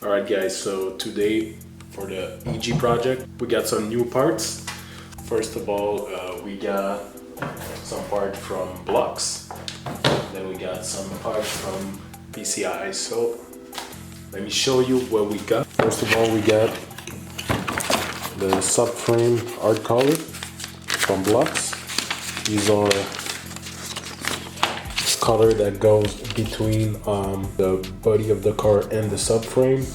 Alright guys, so today for the EG project we got some new parts. First of all, we got some part from Blox, then we got some parts from PCI. So let me show you what we got. First of all, we got the subframe hard color from Blox. These are color that goes between the body of the car and the subframe,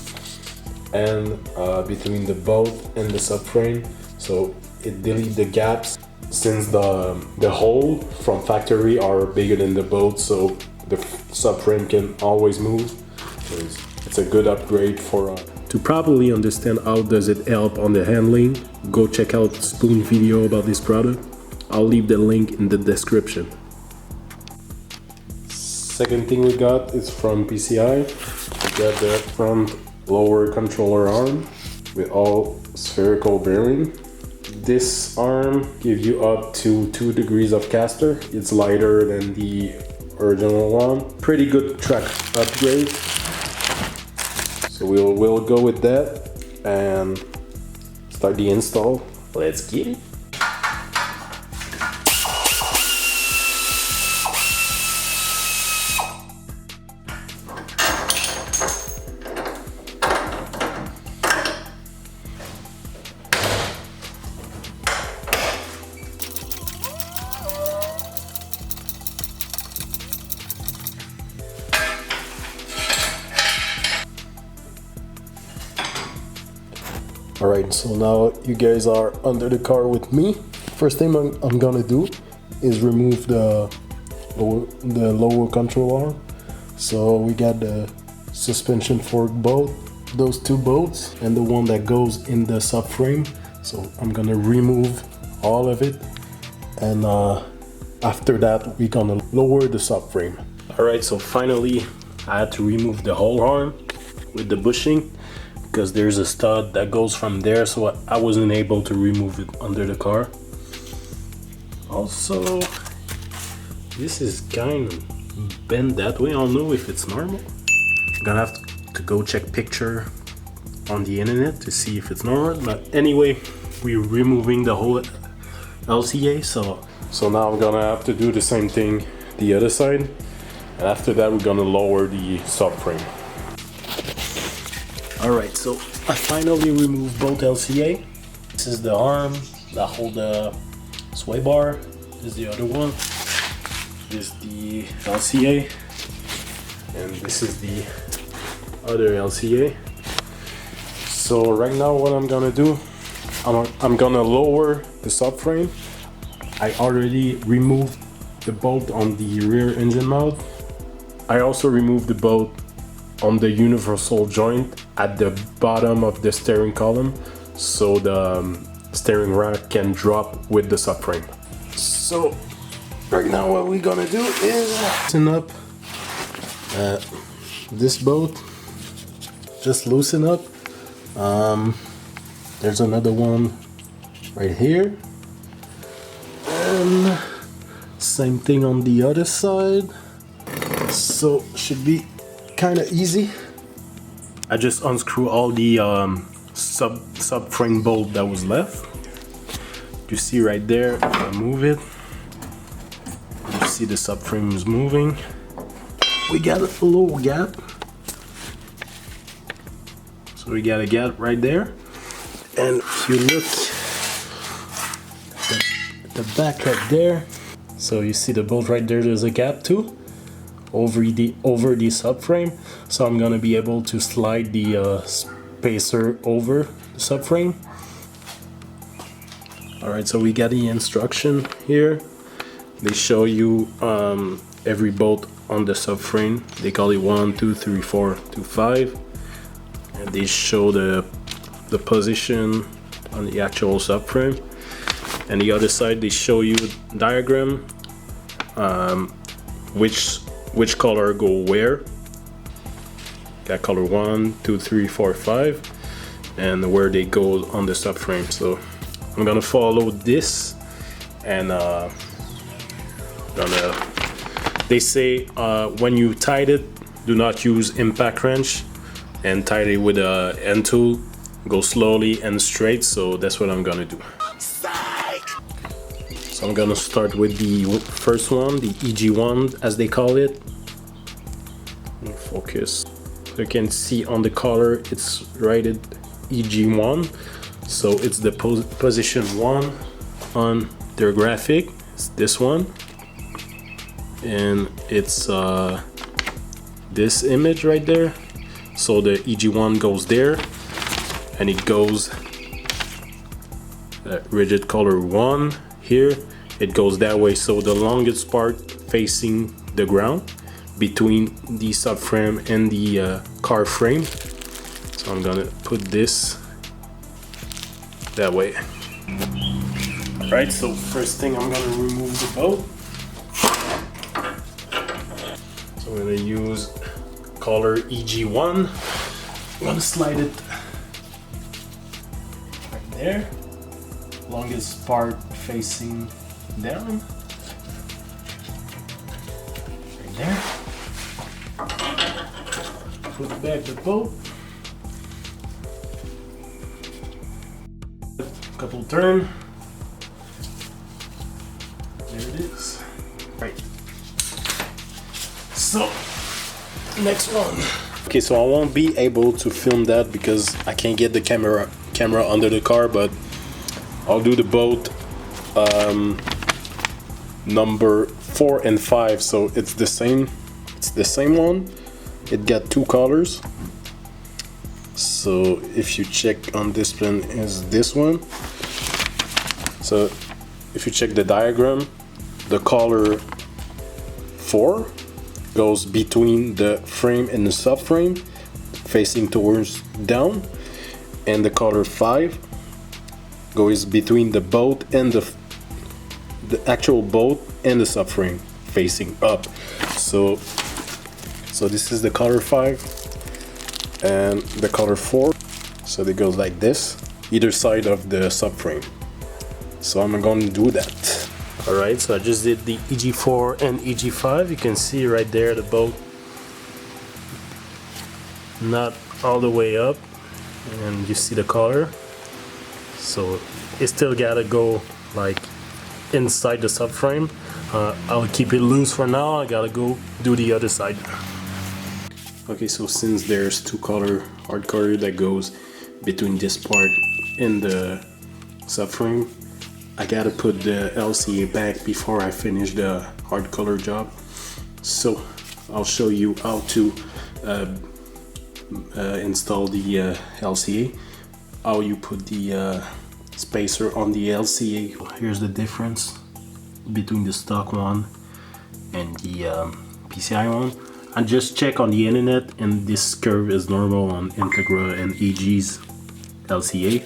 and between the boat and the subframe, so it deletes the gaps since the hole from factory are bigger than the boat, so the subframe can always move. So it's a good upgrade for to properly understand how does it help on the handling. Go check out Spoon video about this product. I'll leave the link in the description. Second thing we got is from PCI. We got the front lower controller arm with all spherical bearing. This arm gives you up to 2 degrees of caster. It's lighter than the original one. Pretty good track upgrade. So we'll go with that and start the install. Let's get it. Alright, so now you guys are under the car with me. First thing I'm gonna do is remove the lower control arm. So we got the suspension fork bolt, those 2 bolts, and the one that goes in the subframe. So I'm gonna remove all of it, and after that we're gonna lower the subframe. Alright, so finally I had to remove the whole arm with the bushing, because there's a stud that goes from there, so I wasn't able to remove it under the car. Also, this is kind of bent that way. I don't know if it's normal. I'm gonna have to go check picture on the internet to see if it's normal, but anyway, we're removing the whole LCA, so now I'm gonna have to do the same thing the other side, and after that we're gonna lower the subframe. Alright, so I finally removed both LCA. This is the arm that hold the sway bar. This is the other one. This is the LCA. And this is the other LCA. So right now what I'm gonna do, I'm gonna lower the subframe. I already removed the bolt on the rear engine mount. I also removed the bolt on the universal joint at the bottom of the steering column, so the steering rack can drop with the subframe. So right now what we're gonna do is loosen up this bolt. Just loosen up. There's another one right here, and same thing on the other side. So should be kind of easy. I just unscrew all the subframe bolt that was left. You see right there, if I move it, you see the subframe is moving. We got a little gap. So we got a gap right there. And if you look at the back right there, so you see the bolt right there, there's a gap too. Over the subframe, so I'm gonna be able to slide the spacer over the subframe. Alright, so we got the instruction here. They show you every bolt on the subframe. They call it 1, 2, 3, 4 to 5, and they show the position on the actual subframe. And the other side, they show you a diagram, which color go where. Got color 1, 2, 3, 4, 5, and where they go on the subframe. So I'm gonna follow this, and they say when you tighten it do not use impact wrench and tighten it with a end tool. Go slowly and straight, so that's what I'm gonna do. So I'm gonna start with the first one, the EG1 as they call it. Focus. So you can see on the collar it's rated EG1, so it's the position 1 on their graphic. It's this one, and it's this image right there. So the EG1 goes there, and it goes rigid color 1 here. It goes that way, so the longest part facing the ground between the subframe and the car frame. So I'm gonna put this that way. Right, so first thing I'm gonna remove the bolt. So I'm gonna use color EG1. I'm gonna slide it right there. Longest part facing down. Right there. Put back the bolt. Couple turn. There it is. Right. So, next one. Okay, so I won't be able to film that because I can't get the camera under the car, but I'll do the bolt number 4 and 5. So it's the same. It's the same one. It got 2 colors. So if you check on this plan is this one. So if you check the diagram, the color 4 goes between the frame and the subframe, facing towards down, and the color 5 goes between the bolt and the actual bolt and the subframe, facing up. So this is the color 5 and the color 4. So it goes like this, either side of the subframe. So I'm gonna do that. Alright, so I just did the EG4 and EG5. You can see right there the bolt not all the way up, and you see the color. So it still gotta go like inside the subframe. I'll keep it loose for now. I gotta go do the other side. Okay, so since there's 2 color hard color that goes between this part and the subframe, I gotta put the LCA back before I finish the hard color job. So I'll show you how to install the LCA, how you put the spacer on the LCA. Here's the difference between the stock one and the PCI one. I just check on the internet, and this curve is normal on Integra and AG's LCA,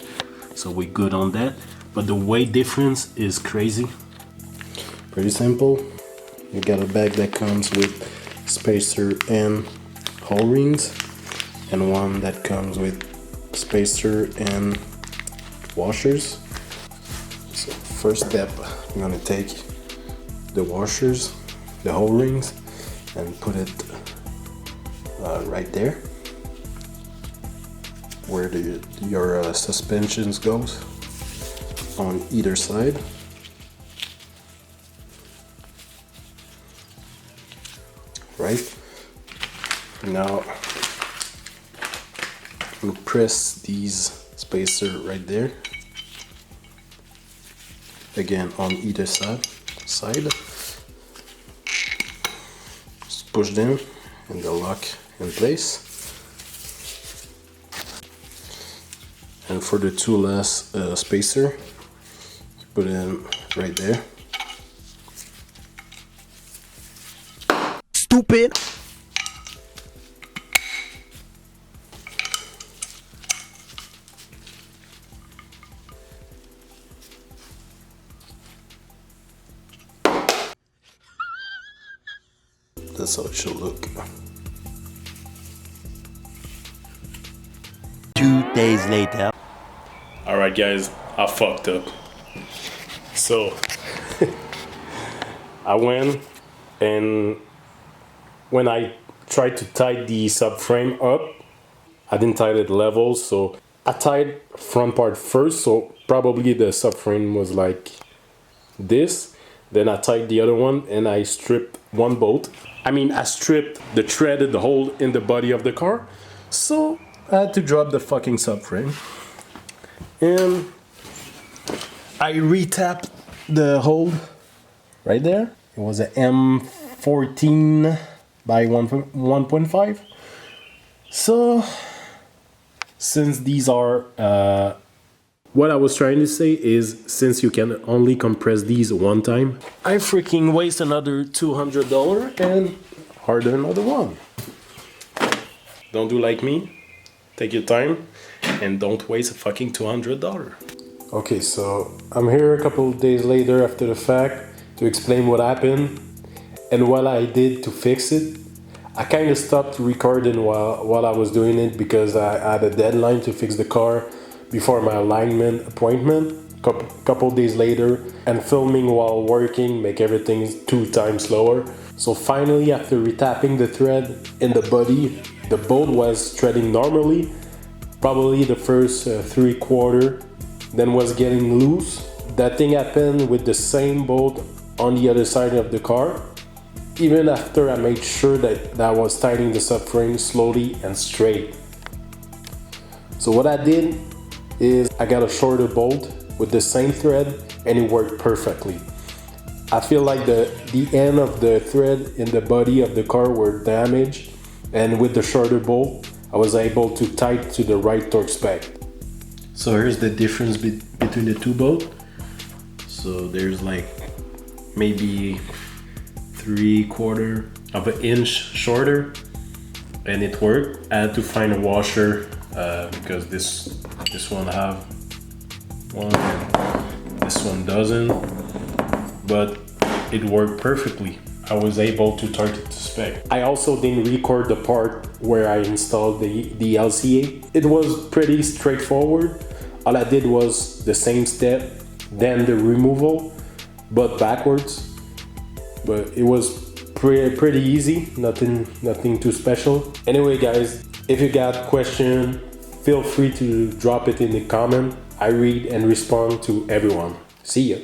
so we're good on that. But the weight difference is crazy. Pretty simple. You got a bag that comes with spacer and hole rings, and one that comes with spacer and washers. So first step, I'm gonna take the washers, the hole rings, and put it right there where your suspensions goes on either side. Right now, you press these spacer right there again on either side. Just push them and they'll lock in place. And for the 2 last spacer, put it right there. Stupid. That's how it should look. 2 days later. Alright guys, I fucked up. So I went, and when I tried to tie the subframe up. I didn't tie it level, so I tied front part first, so probably the subframe was like this. Then I tied the other one and I stripped one bolt. I stripped the threaded hole in the body of the car. So I had to drop the fucking subframe. And I retapped the hole right there. It was a M14 by 1.5. So since these are what I was trying to say is, since you can only compress these one time, I freaking waste another $200 and order another one. Don't do like me. Take your time and don't waste a fucking $200. Okay, so I'm here a couple of days later after the fact to explain what happened and what I did to fix it. I kind of stopped recording while I was doing it because I had a deadline to fix the car before my alignment appointment. Couple days later, and filming while working make everything 2 times slower. So finally, after retapping the thread in the body, the bolt was threading normally, probably the first 3/4, then was getting loose. That thing happened with the same bolt on the other side of the car, even after I made sure that I was tightening the subframe slowly and straight. So what I did is I got a shorter bolt with the same thread and it worked perfectly. I feel like the end of the thread in the body of the car were damaged, and with the shorter bolt I was able to tie it to the right torque spec. So here's the difference between the two bolts. So there's like maybe 3/4 of an inch shorter, and it worked. I had to find a washer because this one have one and this one doesn't, but it worked perfectly. I was able to target to spec. I also didn't record the part where I installed the LCA. It was pretty straightforward. All I did was the same step, then the removal, but backwards. But it was pretty easy, nothing too special. Anyway guys, if you got question, feel free to drop it in the comment. I read and respond to everyone. See ya.